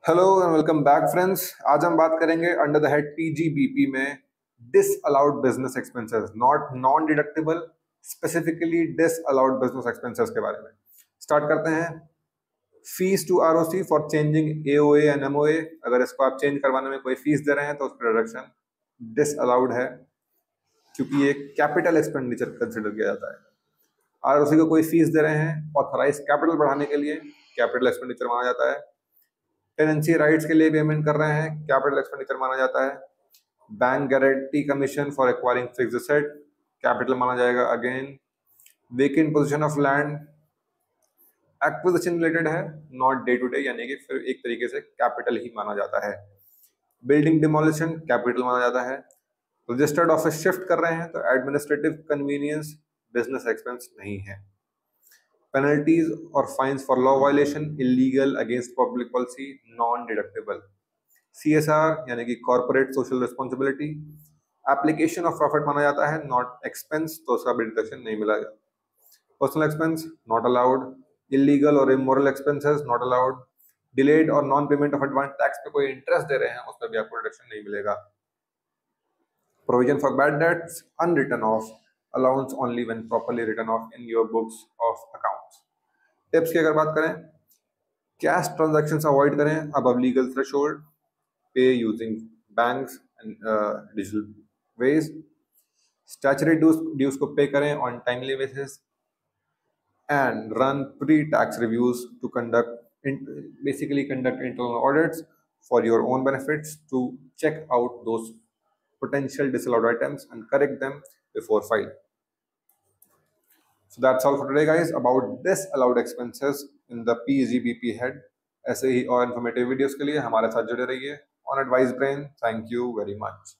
Hello and welcome back friends. आज हम बात करेंगे अंडर द हेड पीजीबीपी में disallowed business expenses, not non deductible, specifically disallowed business expenses के बारे में। स्टार्ट करते हैं। Fees to ROC for changing AOA and MOA. अगर इसको आप चेंज करवाने में कोई फीस दे रहे हैं तो उस पर डिडक्शन डिसअलाउड है, क्योंकि ये कैपिटल एक्सपेंडिचर कंसिडर किया जाता है। आरओसी को कोई फीस दे रहे हैं ऑथराइज कैपिटल बढ़ाने के लिए, कैपिटल एक्सपेंडिचर माना जाता है। टेनेंसी राइट्स के लिए पेमेंट कर रहे हैं, कैपिटल एक्सपेंडिचर माना जाता है। Bank guarantee commission for acquiring fixed asset, capital माना जाएगा again. Vacant position of land acquisition related है, नॉट डे टू डे, यानी कि फिर एक तरीके से कैपिटल ही माना जाता है। बिल्डिंग डिमोलिशन कैपिटल माना जाता है। रजिस्टर्ड ऑफिस शिफ्ट कर रहे हैं तो एडमिनिस्ट्रेटिव कन्वीनियंस बिजनेस एक्सपेंस नहीं है। पेनल्टीज और fines for law violation, illegal, against public policy, non deductible. CSR यानी कि corporate social responsibility, application of profit माना जाता है, नॉट एक्सपेंस, तो उसका भी डिडक्शन नहीं मिलेगा। Personal expense not allowed, illegal और immoral expenses not allowed, delayed और non payment of advance tax पे कोई इंटरेस्ट दे रहे हैं उस पर भी आपको डिडक्शन नहीं मिलेगा। Provision for bad debts unwritten off, allowance only when properly written off in your books of accounts. Tips की अगर बात करें, कैश ट्रांजैक्शंस अवॉइड करें above legal threshold, pay using banks and digital ways, statutory dues को pay करें on timely basis, and run pre tax reviews to basically conduct internal audits for your own benefits to check out those potential disallowed items and correct them before file. So that's all for today guys about disallowed expenses in the PGBP head. ऐसे ही और informative videos के लिए हमारे साथ जुड़े रहिए on advice brain. Thank you very much.